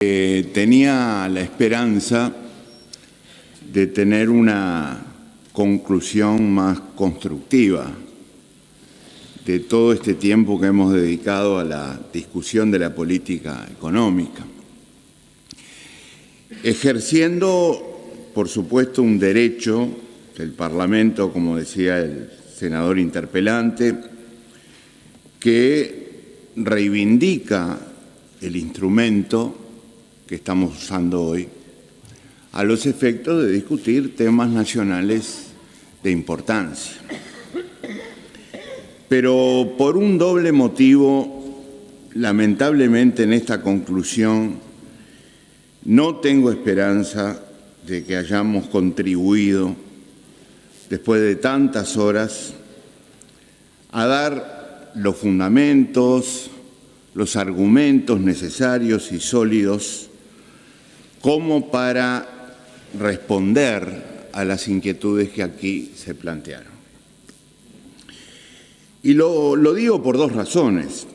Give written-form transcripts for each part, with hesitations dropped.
Tenía la esperanza de tener una conclusión más constructiva de todo este tiempo que hemos dedicado a la discusión de la política económica, ejerciendo, por supuesto, un derecho del Parlamento, como decía el senador interpelante, que reivindica el instrumento que estamos usando hoy a los efectos de discutir temas nacionales de importancia. Pero por un doble motivo, lamentablemente en esta conclusión no tengo esperanza de que hayamos contribuido, después de tantas horas, a dar los fundamentos, los argumentos necesarios y sólidos como para responder a las inquietudes que aquí se plantearon. Y lo digo por dos razones.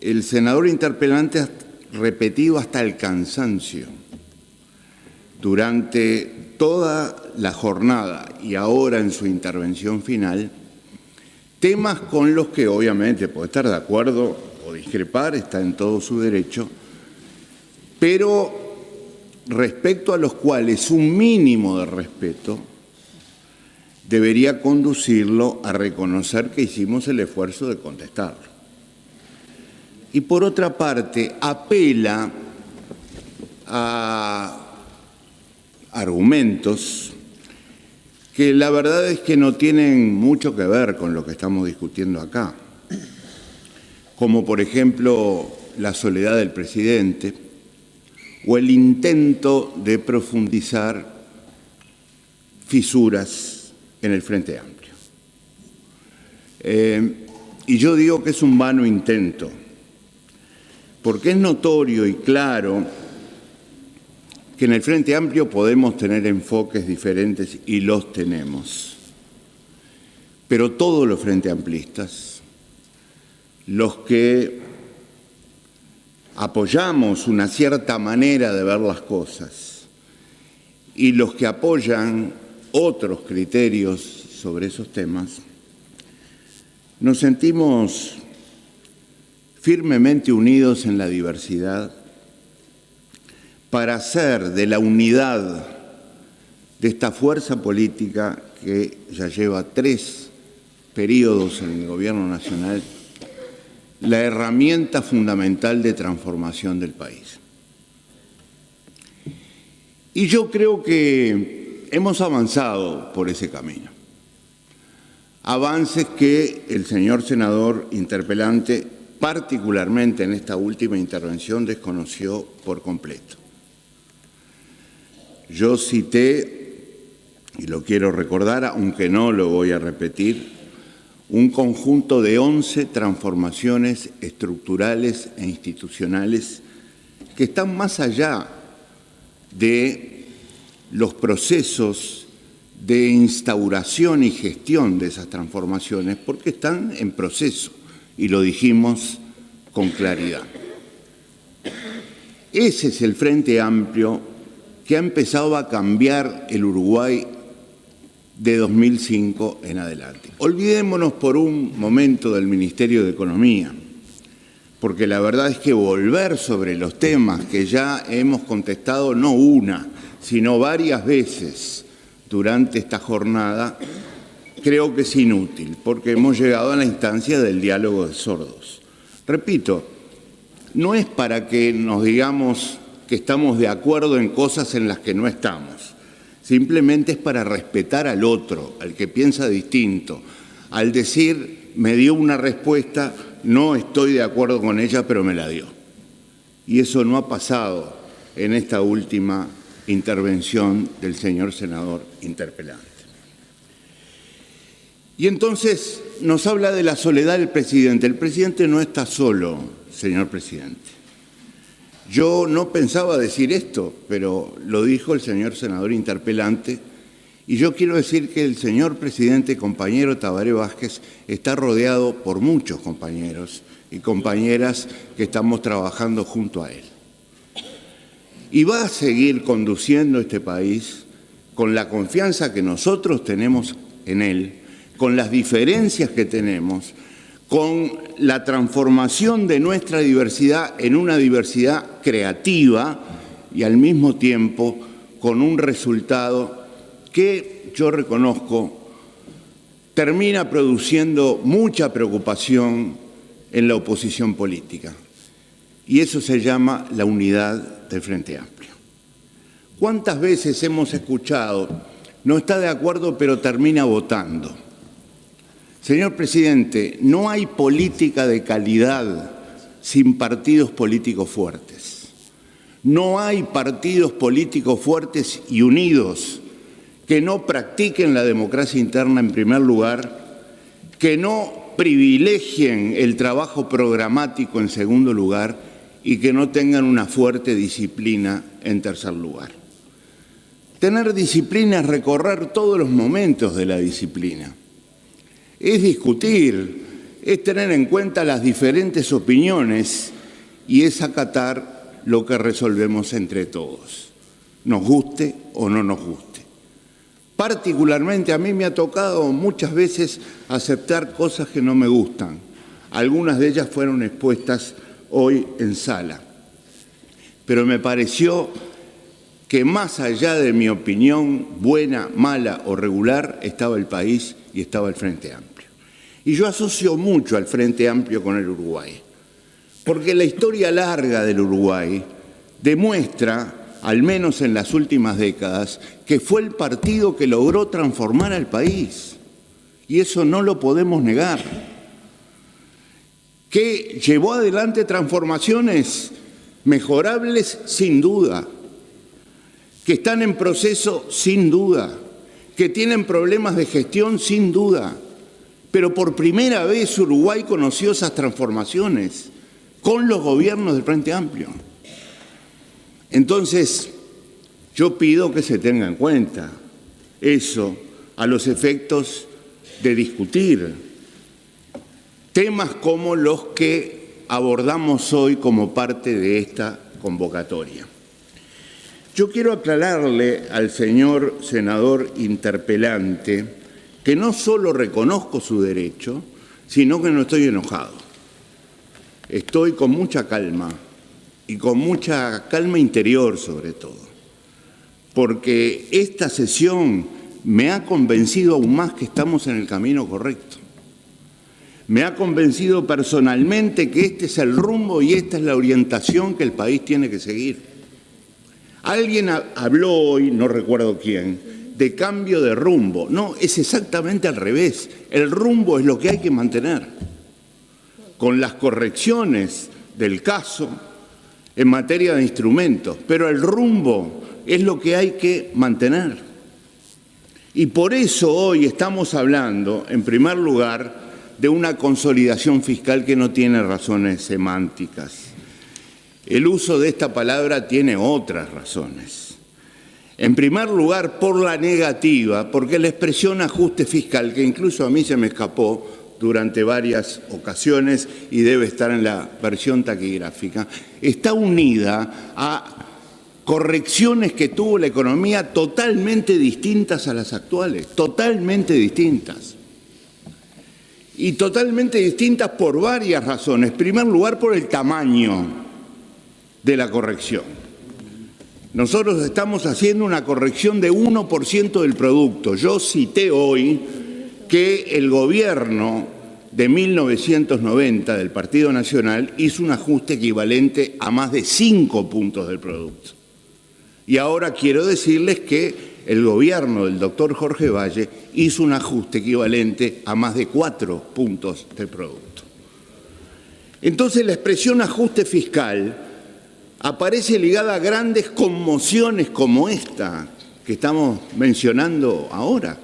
El senador interpelante ha repetido hasta el cansancio durante toda la jornada y ahora en su intervención final, temas con los que obviamente puede estar de acuerdo o discrepar, está en todo su derecho, pero respecto a los cuales un mínimo de respeto debería conducirlo a reconocer que hicimos el esfuerzo de contestarlo. Y por otra parte, apela a argumentos que la verdad es que no tienen mucho que ver con lo que estamos discutiendo acá, como por ejemplo la soledad del presidente o el intento de profundizar fisuras en el Frente Amplio. Y yo digo que es un vano intento, porque es notorio y claro que en el Frente Amplio podemos tener enfoques diferentes y los tenemos. Pero todos los Frente Amplistas, los que apoyamos una cierta manera de ver las cosas y los que apoyan otros criterios sobre esos temas, nos sentimos firmemente unidos en la diversidad para hacer de la unidad de esta fuerza política que ya lleva 3 periodos en el Gobierno Nacional la herramienta fundamental de transformación del país. Y yo creo que hemos avanzado por ese camino. Avances que el señor senador interpelante, particularmente en esta última intervención, desconoció por completo. Yo cité, y lo quiero recordar, aunque no lo voy a repetir, un conjunto de 11 transformaciones estructurales e institucionales que están más allá de los procesos de instauración y gestión de esas transformaciones, porque están en proceso, y lo dijimos con claridad. Ese es el Frente Amplio que ha empezado a cambiar el Uruguay de 2005 en adelante. Olvidémonos por un momento del Ministerio de Economía, porque la verdad es que volver sobre los temas que ya hemos contestado no una, sino varias veces durante esta jornada, creo que es inútil, porque hemos llegado a la instancia del diálogo de sordos. Repito, no es para que nos digamos que estamos de acuerdo en cosas en las que no estamos. Simplemente es para respetar al otro, al que piensa distinto. Al decir, me dio una respuesta, no estoy de acuerdo con ella, pero me la dio. Y eso no ha pasado en esta última intervención del señor senador interpelante. Y entonces nos habla de la soledad del presidente. El presidente no está solo, señor presidente. Yo no pensaba decir esto, pero lo dijo el señor senador interpelante, y yo quiero decir que el señor presidente, compañero Tabaré Vázquez, está rodeado por muchos compañeros y compañeras que estamos trabajando junto a él. y va a seguir conduciendo este país con la confianza que nosotros tenemos en él, con las diferencias que tenemos, con la transformación de nuestra diversidad en una diversidad creativa y al mismo tiempo con un resultado que yo reconozco termina produciendo mucha preocupación en la oposición política. Y eso se llama la unidad del Frente Amplio. ¿Cuántas veces hemos escuchado, no está de acuerdo pero termina votando? Señor presidente, no hay política de calidad sin partidos políticos fuertes. No hay partidos políticos fuertes y unidos que no practiquen la democracia interna en primer lugar, que no privilegien el trabajo programático en segundo lugar y que no tengan una fuerte disciplina en tercer lugar. Tener disciplina es recorrer todos los momentos de la disciplina. Es discutir, es tener en cuenta las diferentes opiniones y es acatar lo que resolvemos entre todos, nos guste o no nos guste. Particularmente a mí me ha tocado muchas veces aceptar cosas que no me gustan. Algunas de ellas fueron expuestas hoy en sala. Pero me pareció que más allá de mi opinión, buena, mala o regular, estaba el país y estaba el Frente Amplio. Y yo asocio mucho al Frente Amplio con el Uruguay, porque la historia larga del Uruguay demuestra, al menos en las últimas décadas, que fue el partido que logró transformar al país. Y eso no lo podemos negar. Que llevó adelante transformaciones mejorables, sin duda. Que están en proceso, sin duda. Que tienen problemas de gestión, sin duda. Pero por primera vez Uruguay conoció esas transformaciones con los gobiernos del Frente Amplio. Entonces, yo pido que se tenga en cuenta eso a los efectos de discutir temas como los que abordamos hoy como parte de esta convocatoria. Yo quiero aclararle al señor senador interpelante que no solo reconozco su derecho, sino que no estoy enojado. Estoy con mucha calma y con mucha calma interior sobre todo, porque esta sesión me ha convencido aún más que estamos en el camino correcto. Me ha convencido personalmente que este es el rumbo y esta es la orientación que el país tiene que seguir. Alguien habló hoy, no recuerdo quién, de cambio de rumbo. No, es exactamente al revés. El rumbo es lo que hay que mantener, con las correcciones del caso en materia de instrumentos, pero el rumbo es lo que hay que mantener. Y por eso hoy estamos hablando, en primer lugar, de una consolidación fiscal que no tiene razones semánticas. El uso de esta palabra tiene otras razones. En primer lugar, por la negativa, porque la expresión ajuste fiscal, que incluso a mí se me escapó durante varias ocasiones y debe estar en la versión taquigráfica, está unida a correcciones que tuvo la economía totalmente distintas a las actuales, totalmente distintas. Y totalmente distintas por varias razones. En primer lugar, por el tamaño de la corrección. Nosotros estamos haciendo una corrección de 1% del producto. Yo cité hoy que el gobierno de 1990 del Partido Nacional hizo un ajuste equivalente a más de 5 puntos del producto. Y ahora quiero decirles que el gobierno del doctor Jorge Valle hizo un ajuste equivalente a más de 4 puntos del producto. Entonces la expresión ajuste fiscal aparece ligada a grandes conmociones como esta que estamos mencionando ahora.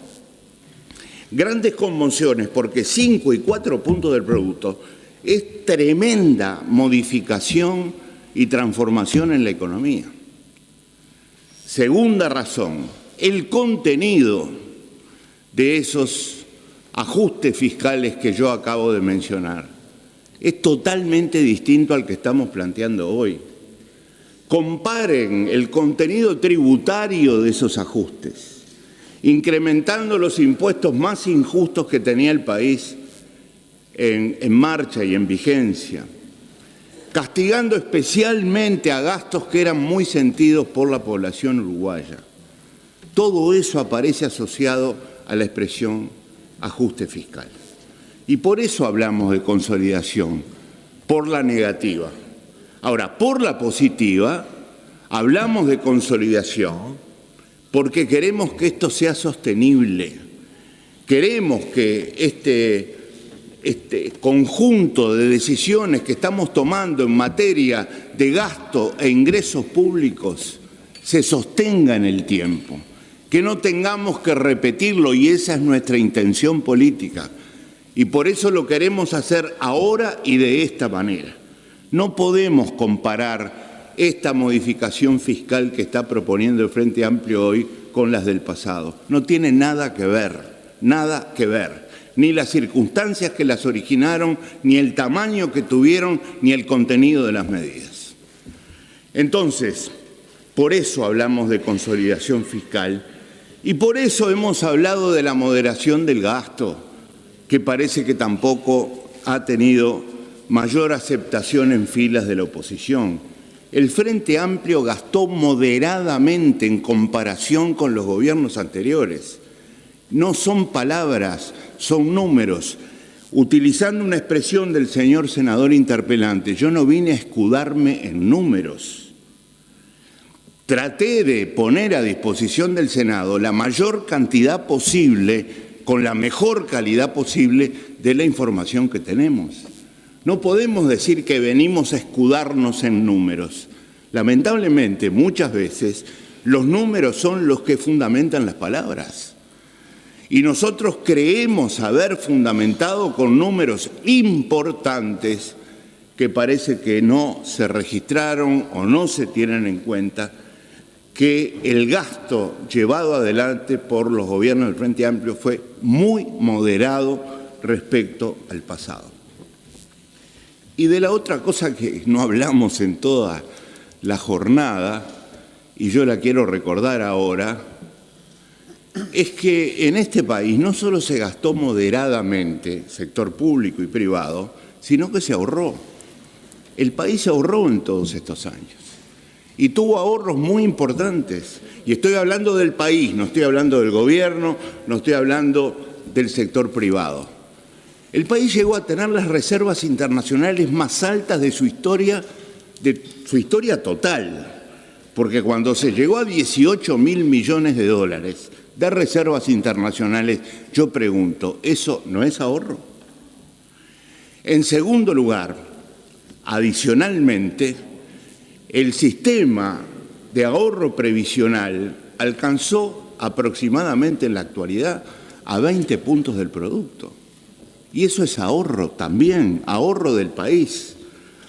Grandes conmociones porque 5 y 4 puntos del producto es tremenda modificación y transformación en la economía. Segunda razón, el contenido de esos ajustes fiscales que yo acabo de mencionar es totalmente distinto al que estamos planteando hoy. comparen el contenido tributario de esos ajustes, incrementando los impuestos más injustos que tenía el país en marcha y en vigencia, castigando especialmente a gastos que eran muy sentidos por la población uruguaya. Todo eso aparece asociado a la expresión ajuste fiscal. Y por eso hablamos de consolidación, por la negativa. Ahora, por la positiva, hablamos de consolidación porque queremos que esto sea sostenible. Queremos que este conjunto de decisiones que estamos tomando en materia de gasto e ingresos públicos se sostenga en el tiempo, que no tengamos que repetirlo, y esa es nuestra intención política. Y por eso lo queremos hacer ahora y de esta manera. No podemos comparar esta modificación fiscal que está proponiendo el Frente Amplio hoy con las del pasado. No tiene nada que ver, nada que ver. Ni las circunstancias que las originaron, ni el tamaño que tuvieron, ni el contenido de las medidas. Entonces, por eso hablamos de consolidación fiscal y por eso hemos hablado de la moderación del gasto, que parece que tampoco ha tenido mayor aceptación en filas de la oposición. El Frente Amplio gastó moderadamente en comparación con los gobiernos anteriores. No son palabras, son números. Utilizando una expresión del señor senador interpelante, yo no vine a escudarme en números. Traté de poner a disposición del Senado la mayor cantidad posible, con la mejor calidad posible, de la información que tenemos. No podemos decir que venimos a escudarnos en números. Lamentablemente, muchas veces, los números son los que fundamentan las palabras. Y nosotros creemos haber fundamentado con números importantes que parece que no se registraron o no se tienen en cuenta, que el gasto llevado adelante por los gobiernos del Frente Amplio fue muy moderado respecto al pasado. Y de la otra cosa que no hablamos en toda la jornada, y yo la quiero recordar ahora, es que en este país no solo se gastó moderadamente, sector público y privado, sino que se ahorró. El país se ahorró en todos estos años y tuvo ahorros muy importantes. Y estoy hablando del país, no estoy hablando del gobierno, no estoy hablando del sector privado. El país llegó a tener las reservas internacionales más altas de su historia total, porque cuando se llegó a 18.000 millones de dólares de reservas internacionales, yo pregunto, ¿eso no es ahorro? En segundo lugar, adicionalmente, el sistema de ahorro previsional alcanzó aproximadamente en la actualidad a 20 puntos del producto. Y eso es ahorro también, ahorro del país,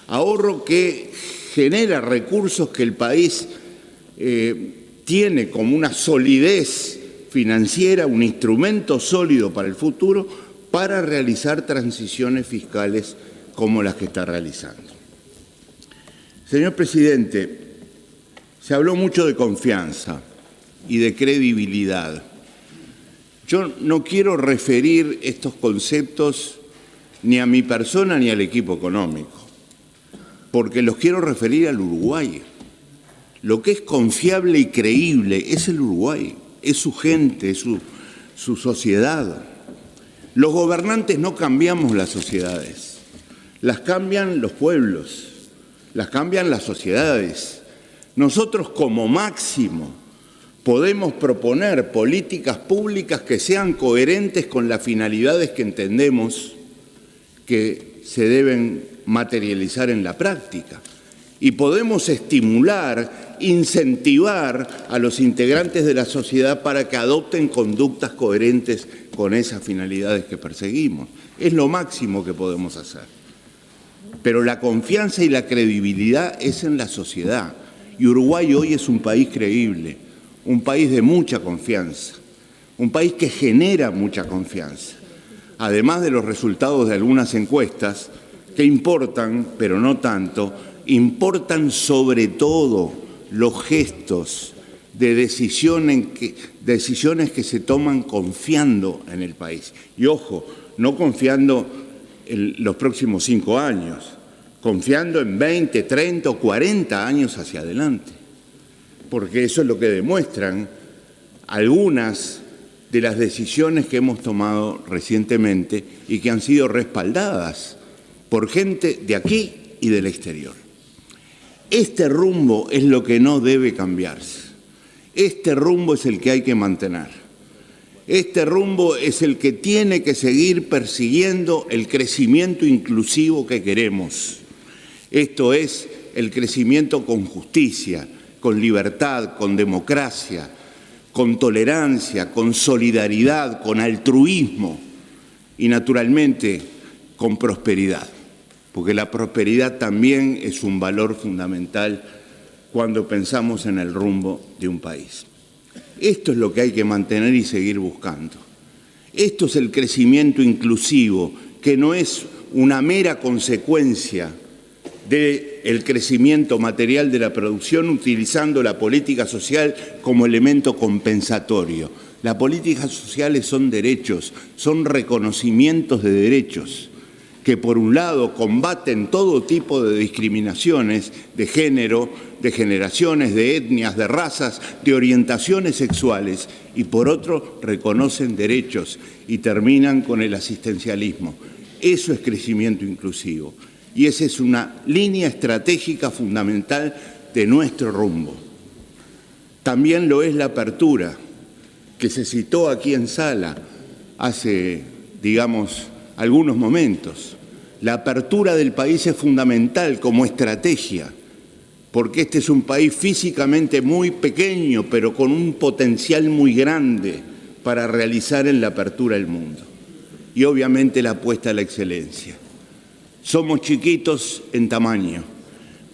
ahorro que genera recursos que el país tiene como una solidez financiera, un instrumento sólido para el futuro, para realizar transiciones fiscales como las que está realizando. Señor presidente, se habló mucho de confianza y de credibilidad. Yo no quiero referir estos conceptos ni a mi persona ni al equipo económico, porque los quiero referir al Uruguay. Lo que es confiable y creíble es el Uruguay, es su gente, es su sociedad. Los gobernantes no cambiamos las sociedades, las cambian los pueblos, las cambian las sociedades. Nosotros como máximo podemos proponer políticas públicas que sean coherentes con las finalidades que entendemos que se deben materializar en la práctica. Y podemos estimular, incentivar a los integrantes de la sociedad para que adopten conductas coherentes con esas finalidades que perseguimos. Es lo máximo que podemos hacer. Pero la confianza y la credibilidad es en la sociedad. Y Uruguay hoy es un país creíble, un país de mucha confianza, un país que genera mucha confianza. Además de los resultados de algunas encuestas que importan, pero no tanto, importan sobre todo los gestos de decisiones que se toman confiando en el país. Y ojo, no confiando en los próximos 5 años, confiando en 20, 30 o 40 años hacia adelante. Porque eso es lo que demuestran algunas de las decisiones que hemos tomado recientemente y que han sido respaldadas por gente de aquí y del exterior. Este rumbo es lo que no debe cambiarse. Este rumbo es el que hay que mantener. Este rumbo es el que tiene que seguir persiguiendo el crecimiento inclusivo que queremos. Esto es el crecimiento con justicia, con libertad, con democracia, con tolerancia, con solidaridad, con altruismo y, naturalmente, con prosperidad. Porque la prosperidad también es un valor fundamental cuando pensamos en el rumbo de un país. Esto es lo que hay que mantener y seguir buscando. Esto es el crecimiento inclusivo, que no es una mera consecuencia del crecimiento material de la producción utilizando la política social como elemento compensatorio. Las políticas sociales son derechos, son reconocimientos de derechos que por un lado combaten todo tipo de discriminaciones de género, de generaciones, de etnias, de razas, de orientaciones sexuales y por otro reconocen derechos y terminan con el asistencialismo. Eso es crecimiento inclusivo y esa es una línea estratégica fundamental de nuestro rumbo. También lo es la apertura que se citó aquí en sala hace, digamos, algunos momentos. La apertura del país es fundamental como estrategia, porque este es un país físicamente muy pequeño, pero con un potencial muy grande para realizar en la apertura el mundo. Y obviamente la apuesta a la excelencia. Somos chiquitos en tamaño,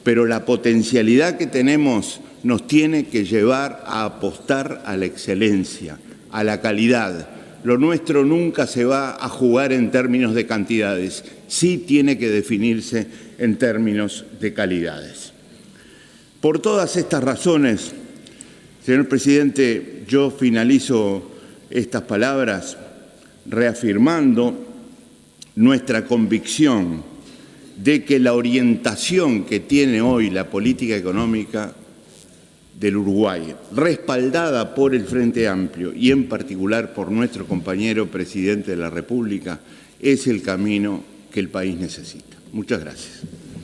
pero la potencialidad que tenemos nos tiene que llevar a apostar a la excelencia, a la calidad. Lo nuestro nunca se va a jugar en términos de cantidades, sí tiene que definirse en términos de calidades. Por todas estas razones, señor presidente, yo finalizo estas palabras reafirmando nuestra convicción de que la orientación que tiene hoy la política económica del Uruguay, respaldada por el Frente Amplio y en particular por nuestro compañero presidente de la República, es el camino que el país necesita. Muchas gracias.